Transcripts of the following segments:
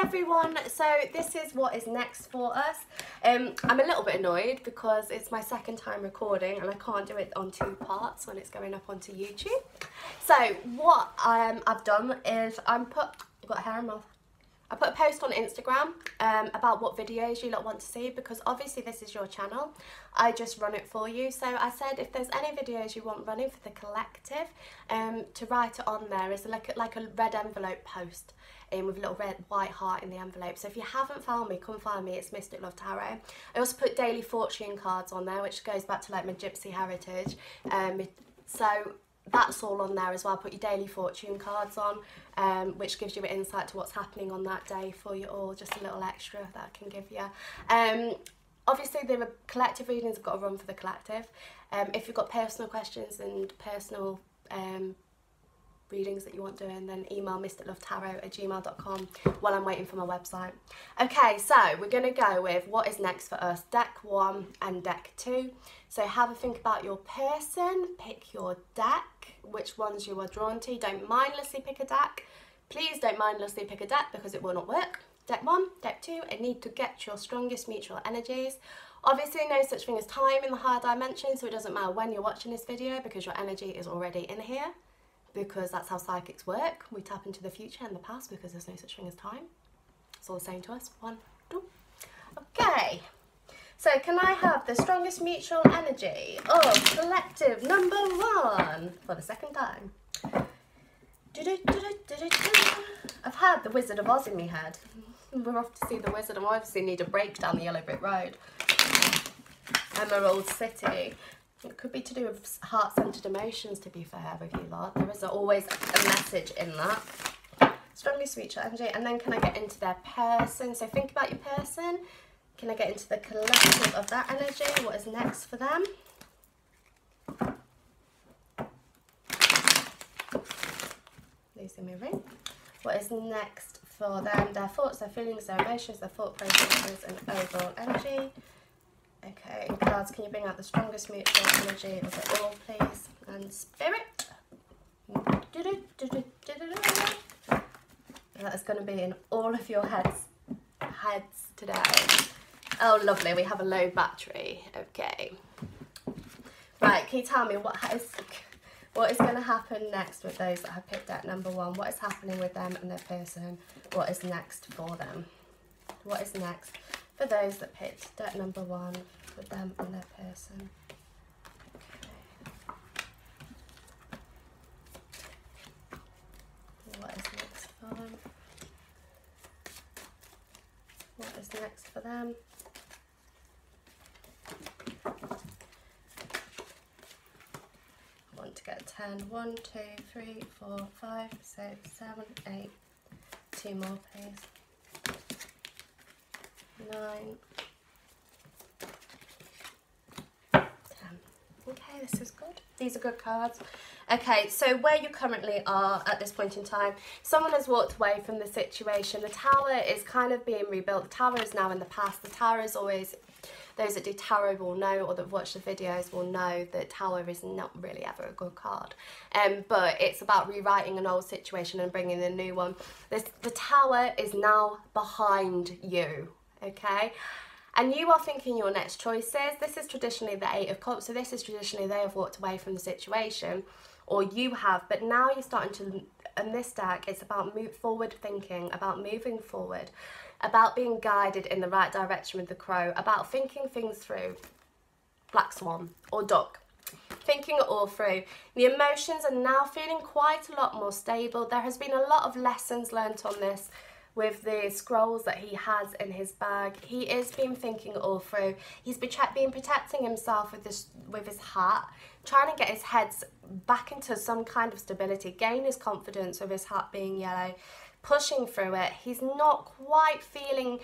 everyone, so this is what is next for us. I'm a little bit annoyed because it's my second time recording and I can't do it on 2 parts when it's going up onto YouTube. So what I've done is I've got hair in my mouth. I put a post on Instagram about what videos you lot want to see, because obviously this is your channel. I just run it for you. So I said if there's any videos you want running for the collective, to write it on there is like a red envelope post with a little white heart in the envelope. So if you haven't found me, come find me. It's Mystic Love Tarot. I also put daily fortune cards on there, which goes back to like my gypsy heritage. So that's all on there as well. Put your daily fortune cards on, which gives you an insight to what's happening on that day for you all. Just a little extra that I can give you. Obviously the collective readings have got to run for the collective. If you've got personal questions and personal readings that you want doing, then email mysticlovetarot@gmail.com while I'm waiting for my website. Okay, so we're going to go with what is next for us, deck 1 and deck 2. So have a think about your person, pick your deck, which ones you are drawn to. Don't mindlessly pick a deck. Please don't mindlessly pick a deck because it will not work. Deck 1, deck 2, I need to get your strongest mutual energies. Obviously no such thing as time in the higher dimension, so it doesn't matter when you're watching this video because your energy is already in here. Because that's how psychics work. We tap into the future and the past because there's no such thing as time. It's all the same to us. 1, 2. Okay. So can I have the strongest mutual energy of collective number 1 for the second time? I've had the Wizard of Oz in my head. We're off to see the Wizard, and I obviously need a break down the yellow brick road. Emerald City. It could be to do with heart-centered emotions, to be fair with you lot. There is always a message in that. Strongest mutual energy. And then can I get into their person? So think about your person. Can I get into the collective of that energy? What is next for them? Losing my ring. What is next for them? Their thoughts, their feelings, their emotions, their thought processes, and overall energy. Okay, cards, can you bring out the strongest mutual energy of it all, please? And spirit. That is going to be in all of your heads today. Oh, lovely. We have a low battery. Okay. Right, can you tell me what is going to happen next with those that have picked deck number 1? What is happening with them and their person? What is next for them? What is next for those that picked deck number 1 with them and their person? Okay. What is next for them? What is next for them? I want to get a 10. 1, 2, 3, 4, 5, 6, 7, 8. 2 more, please. 9, 10. Okay, this is good. These are good cards. Okay, so where you currently are at this point in time, someone has walked away from the situation. The tower is kind of being rebuilt. The tower is now in the past. The tower is always, those that do tarot will know, or that watch the videos will know, that tower is not really ever a good card. But it's about rewriting an old situation and bringing in a new one. The tower is now behind you. Okay, and you are thinking your next choices. This is traditionally the 8 of Cups, so this is traditionally they have walked away from the situation, or you have, but now you're starting to, in this deck, it's about forward thinking, about moving forward, about being guided in the right direction with the crow, about thinking things through. Black swan or duck. Thinking it all through. The emotions are now feeling quite a lot more stable. There has been a lot of lessons learnt on this with the scrolls that he has in his bag. He is been thinking it all through. He's been protecting himself with his heart, trying to get his head back into some kind of stability, gain his confidence with his heart being yellow, pushing through it. He's not quite feeling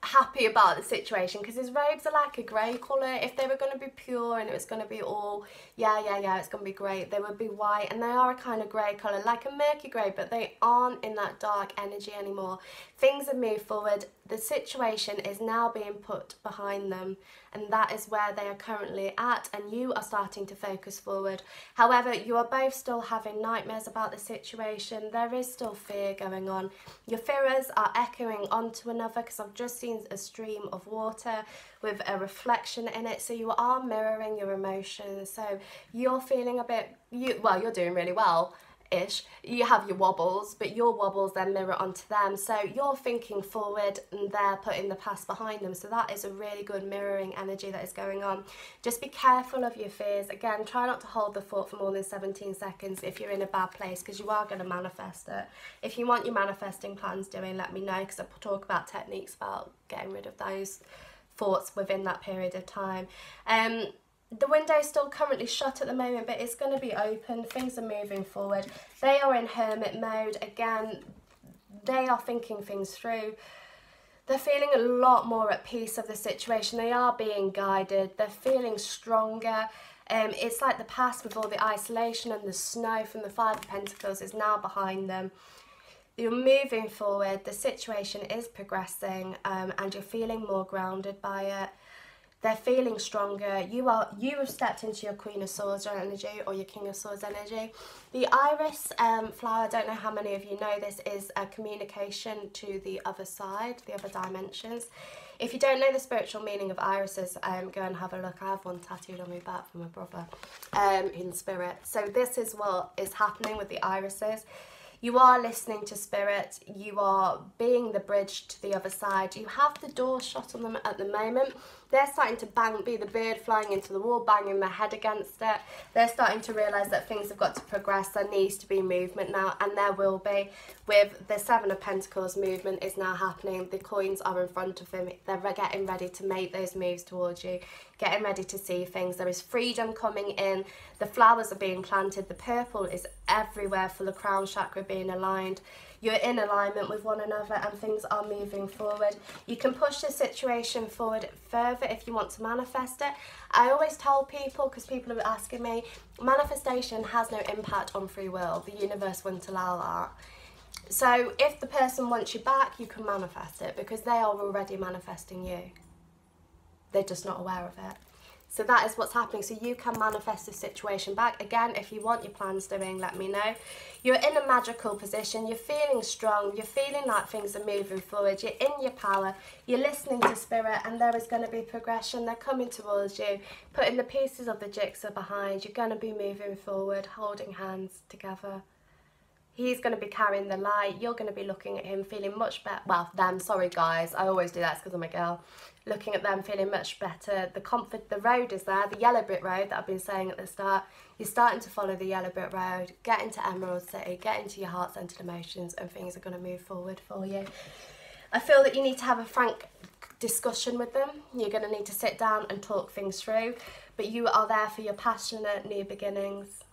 happy about the situation, because his robes are like a grey colour. If they were going to be pure and it was going to be all it's going to be great, they would be white, and they are a kind of grey colour, like a murky grey, but they aren't in that dark energy anymore. Things have moved forward. The situation is now being put behind them, and that is where they are currently at, and you are starting to focus forward. However, you are both still having nightmares about the situation. There is still fear going on. Your fears are echoing onto another, because I've just seen a stream of water with a reflection in it, so you are mirroring your emotions. So you're feeling a bit, you're doing really well ish. You have your wobbles, but your wobbles then mirror onto them, so you're thinking forward and they're putting the past behind them. So that is a really good mirroring energy that is going on. Just be careful of your fears. Again, try not to hold the thought for more than 17 seconds if you're in a bad place, because you are going to manifest it. If you want your manifesting plans doing, let me know, because I'll talk about techniques about getting rid of those thoughts within that period of time. The window is still currently shut at the moment, but it's going to be open. Things are moving forward. They are in hermit mode. Again, they are thinking things through. They're feeling a lot more at peace of the situation. They are being guided. They're feeling stronger. It's like the past with all the isolation and the snow from the Five of Pentacles is now behind them. You're moving forward. The situation is progressing, and you're feeling more grounded by it. They're feeling stronger. You have stepped into your Queen of Swords energy, or your King of Swords energy. The iris flower, I don't know how many of you know this, is a communication to the other side, the other dimensions. If you don't know the spiritual meaning of irises, go and have a look. I have one tattooed on my back from my brother in spirit. So this is what is happening with the irises. You are listening to spirit. You are being the bridge to the other side. You have the door shut on them at the moment. They're starting to be the bird flying into the wall, banging their head against it. They're starting to realise that things have got to progress. There needs to be movement now, and there will be. With the Seven of Pentacles, movement is now happening. The coins are in front of them. They're getting ready to make those moves towards you, getting ready to see things. There is freedom coming in. The flowers are being planted. The purple is everywhere for the crown chakra being aligned. You're in alignment with one another, and things are moving forward. You can push the situation forward further if you want to manifest it. I always tell people, because people are asking me, manifestation has no impact on free will. The universe wouldn't allow that. So if the person wants you back, you can manifest it, because they are already manifesting you. They're just not aware of it. So that is what's happening. So you can manifest the situation back. Again, if you want your plans doing, let me know. You're in a magical position. You're feeling strong. You're feeling like things are moving forward. You're in your power. You're listening to spirit, and there is going to be progression. They're coming towards you, putting the pieces of the jigsaw behind. You're going to be moving forward, holding hands together. He's going to be carrying the light. You're going to be looking at him, feeling much better. Well, them, sorry guys. I always do that, it's because I'm a girl. Looking at them, feeling much better. The comfort, the road is there. The yellow brick road that I've been saying at the start. You're starting to follow the yellow brick road. Get into Emerald City. Get into your heart-centered emotions, and things are going to move forward for you. I feel that you need to have a frank discussion with them. You're going to need to sit down and talk things through. But you are there for your passionate new beginnings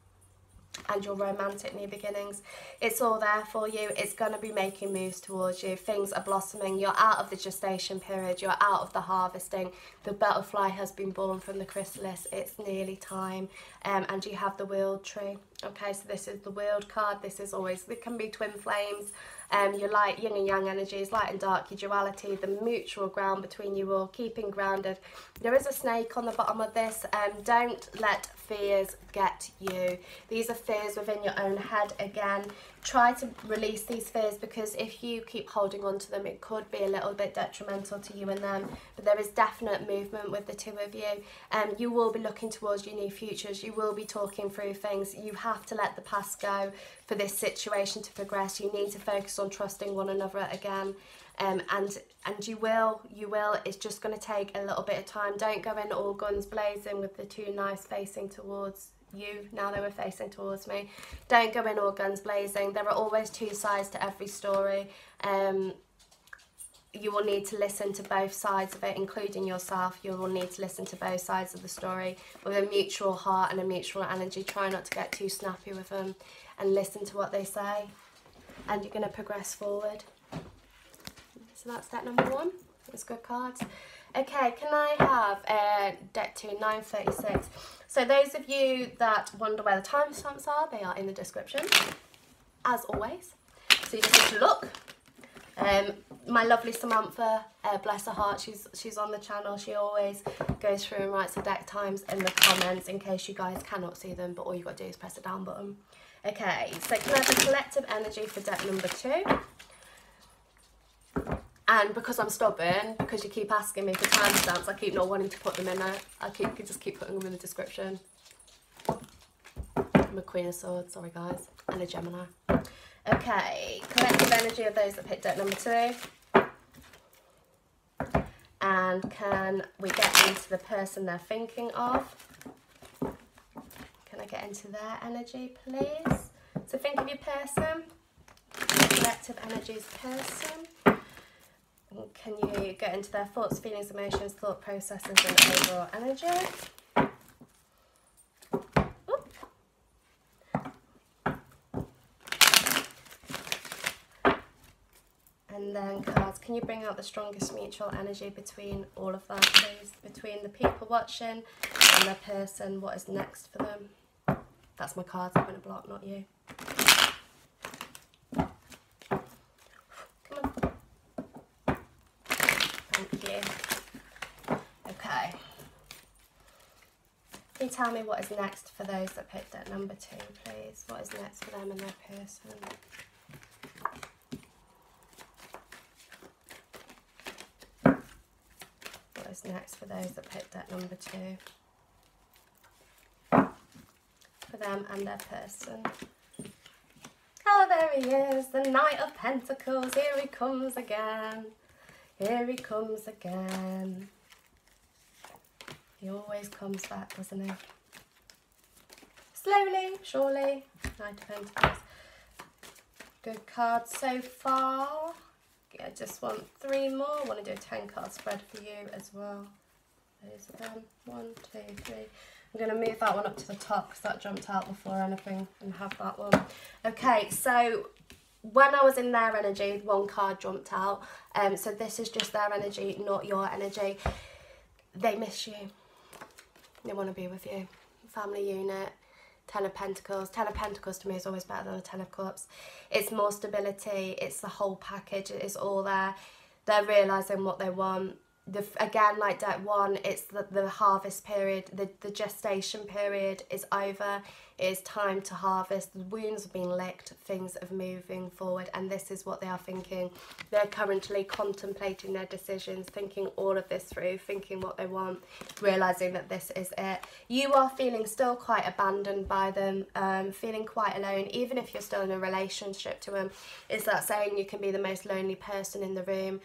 and your romantic new beginnings. It's all there for you. It's going to be making moves towards you. Things are blossoming. You're out of the gestation period. You're out of the harvesting. The butterfly has been born from the chrysalis. It's nearly time. And you have the wheeled tree. Okay, so this is the wheeled card. This is always, it can be twin flames. Your light, yin and yang energies, light and dark, your duality, the mutual ground between you all, keeping grounded. There is a snake on the bottom of this. Don't let fears get you. These are fears within your own head. Again, try to release these fears, because if you keep holding on to them, it could be a little bit detrimental to you and them. But there is definite movement with the two of you. You will be looking towards your new futures. You will be talking through things. You have to let the past go for this situation to progress. You need to focus on trusting one another again. And you will. It's just going to take a little bit of time. Don't go in all guns blazing with the two knives facing towards you. Now they were facing towards me. Don't go in all guns blazing. There are always two sides to every story. You will need to listen to both sides of it, including yourself. You will need to listen to both sides of the story with a mutual heart and a mutual energy. Try not to get too snappy with them, and listen to what they say, and you're going to progress forward. So that's step number one. It's good cards. Okay, can I have deck 2, 936? So those of you that wonder where the timestamps are, they are in the description, as always. So you just need to look. My lovely Samantha, bless her heart, she's on the channel. She always goes through and writes the deck times in the comments in case you guys cannot see them, but all you got to do is press the down button. Okay, so can I have the collective energy for deck number 2? And because I'm stubborn, because you keep asking me for timestamps, I keep not wanting to put them in there. I just keep putting them in the description. I'm a Queen of Swords, sorry guys, and a Gemini. Okay, collective energy of those that picked deck number 2. And can we get into the person they're thinking of? Can I get into their energy, please? So think of your person, collective energy's person. Can you get into their thoughts, feelings, emotions, thought processes, and overall energy? Oop. And then cards, can you bring out the strongest mutual energy between all of that, please? Between the people watching and the person, what is next for them? That's my cards, I'm going to block, not you. Come on. Thank you. Okay. Can you tell me what is next for those that picked deck number 2, please? What is next for them and their person? What is next for those that picked deck number 2? For them and their person. Oh, there he is, the Knight of Pentacles. Here he comes again. Here he comes again. He always comes back, doesn't he? Slowly, surely. Knight of Pentacles. Good cards so far. I just want 3 more. I want to do a 10 card spread for you as well. Those are them. 1, 2, 3. I'm going to move that one up to the top because that jumped out before anything, and have that one. Okay, so when I was in their energy, 1 card jumped out. So this is just their energy, not your energy. They miss you. They want to be with you. Family unit. 10 of Pentacles. 10 of Pentacles to me is always better than a 10 of Cups. It's more stability. It's the whole package. It is all there. They're realising what they want. Again, like deck 1, it's the harvest period. The gestation period is over. It is time to harvest. The wounds have been licked. Things are moving forward. And this is what they are thinking. They're currently contemplating their decisions, thinking all of this through, thinking what they want, realising that this is it. You are feeling still quite abandoned by them, feeling quite alone, even if you're still in a relationship to them. It's that saying, you can be the most lonely person in the room.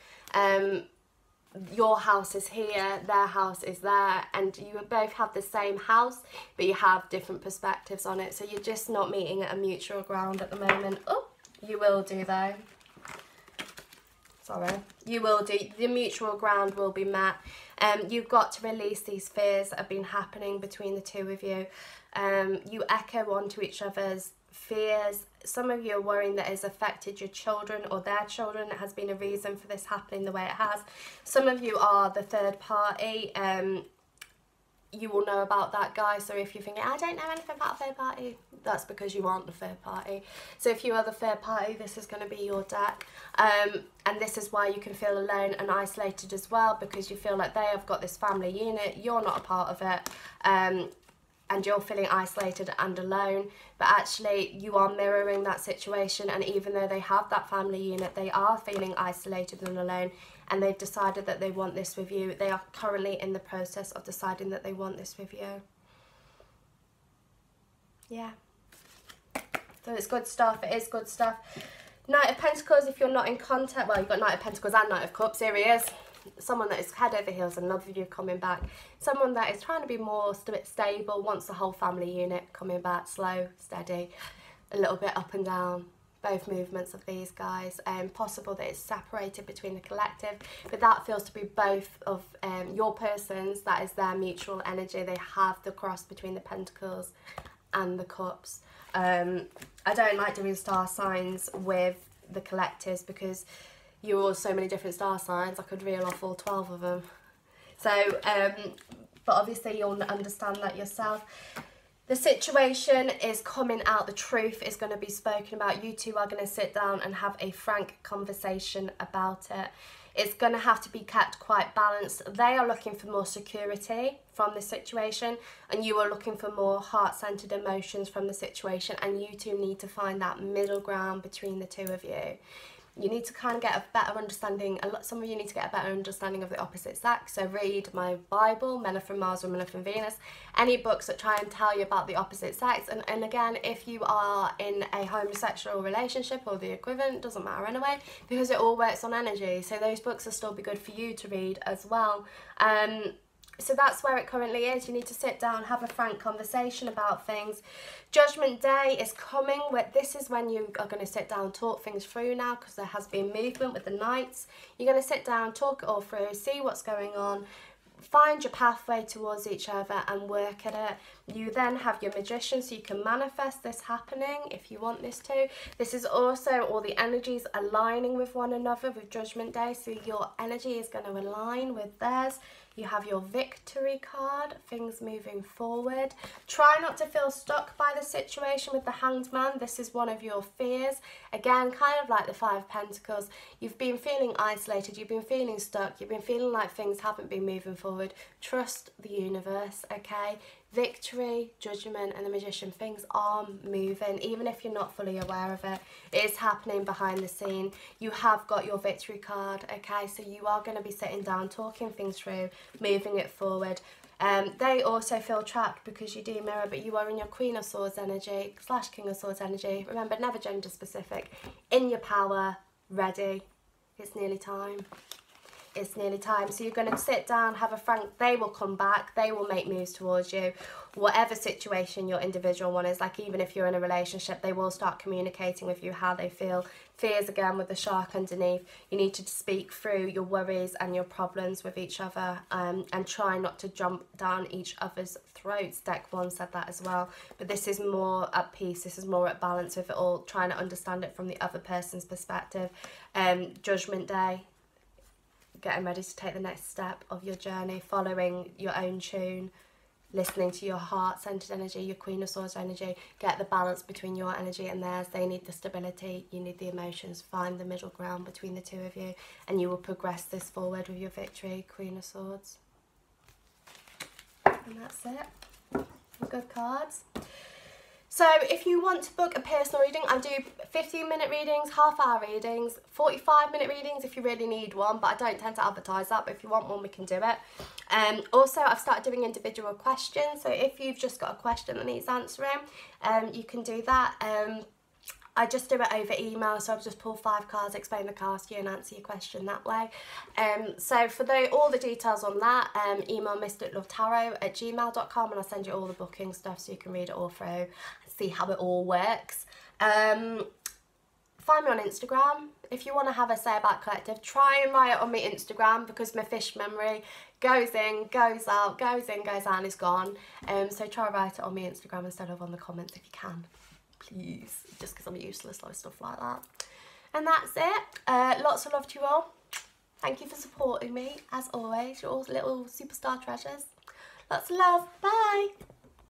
Your house is here, their house is there, and you both have the same house, but you have different perspectives on it, so you're just not meeting at a mutual ground at the moment. Oh, you will do though. Sorry. You will do. The mutual ground will be met. You've got to release these fears that have been happening between the two of you. You echo onto each other's fears. Some of you are worrying that it's affected your children or their children. It has been a reason for this happening the way it has. Some of you are the third party. You will know about that guy. So if you're thinking, I don't know anything about a third party, that's because you aren't the third party. So if you are the third party, this is going to be your deck. And this is why you can feel alone and isolated as well, because you feel like they have got this family unit, you're not a part of it. And you're feeling isolated and alone, but actually you are mirroring that situation, and even though they have that family unit, they are feeling isolated and alone, and they've decided that they want this with you. They are currently in the process of deciding that they want this with you. Yeah. So it's good stuff, it is good stuff. Knight of Pentacles, if you're not in contact, well, you've got Knight of Pentacles and Knight of Cups, here he is. Someone that is head over heels in love with you coming back. Someone that is trying to be more stable, wants the whole family unit coming back, slow, steady, a little bit up and down. Both movements of these guys. Possible that it's separated between the collective, but that feels to be both of your persons. That is their mutual energy. They have the cross between the Pentacles and the Cups. I don't like doing star signs with the collectives because you're all so many different star signs. I could reel off all 12 of them. So, but obviously you'll understand that yourself. The situation is coming out, the truth is going to be spoken about. You two are going to sit down and have a frank conversation about it. It's going to have to be kept quite balanced. They are looking for more security from the situation, and you are looking for more heart-centered emotions from the situation, and you two need to find that middle ground between the two of you. You need to kind of get a better understanding, some of you need to get a better understanding of the opposite sex. So read my Bible, Men Are From Mars, Women Are From Venus, any books that try and tell you about the opposite sex. And again, if you are in a homosexual relationship or the equivalent, it doesn't matter anyway, because it all works on energy. So those books will still be good for you to read as well. So that's where it currently is. You need to sit down, have a frank conversation about things. Judgment Day is coming. This is when you are going to sit down, talk things through now, because there has been movement with the Knights. You're going to sit down, talk it all through, see what's going on, find your pathway towards each other and work at it. You then have your Magician, so you can manifest this happening if you want this to. This is also all the energies aligning with one another with Judgment Day, so your energy is going to align with theirs. You have your Victory card, things moving forward. Try not to feel stuck by the situation with the Hanged Man. This is one of your fears. Again, kind of like the Five of Pentacles. You've been feeling isolated, you've been feeling stuck, you've been feeling like things haven't been moving forward. Trust the universe, okay? Victory, Judgment and the Magician, things are moving, even if you're not fully aware of it. It is happening behind the scene. You have got your Victory card, okay? So you are going to be sitting down, talking things through, moving it forward. They also feel trapped because you do mirror, but you are in your Queen of Swords energy / King of Swords energy. Remember, never gender specific. In your power, ready. It's nearly time. It's nearly time. So you're going to sit down, have a frank, they will come back, they will make moves towards you. Whatever situation your individual one is, like even if you're in a relationship, they will start communicating with you how they feel. Fears again with the shark underneath. You need to speak through your worries and your problems with each other, and try not to jump down each other's throats. Deck 1 said that as well. But this is more at peace, this is more at balance with it all, trying to understand it from the other person's perspective. Judgment Day. Getting ready to take the next step of your journey, following your own tune, listening to your heart-centered energy, your Queen of Swords energy. Get the balance between your energy and theirs. They need the stability, you need the emotions. Find the middle ground between the two of you, and you will progress this forward with your Victory, Queen of Swords. And that's it. Good cards. So if you want to book a personal reading, I do 15-minute readings, half-hour readings, 45-minute readings if you really need one, but I don't tend to advertise that, but if you want one, we can do it. Also, I've started doing individual questions, so if you've just got a question that needs answering, you can do that. I just do it over email, so I'll just pull 5 cards, explain the cards to you and answer your question that way. So for all the details on that, email mysticlovetarot@gmail.com, and I'll send you all the booking stuff so you can read it all through and see how it all works. Find me on Instagram. If you want to have a say about collective, try and write it on my Instagram, because my fish memory goes in, goes out, goes in, goes out and is gone. So try and write it on my Instagram instead of on the comments if you can. Please, just because I'm useless with stuff like that. And that's it. Lots of love to you all. Thank you for supporting me, as always. You're all little superstar treasures. Lots of love. Bye.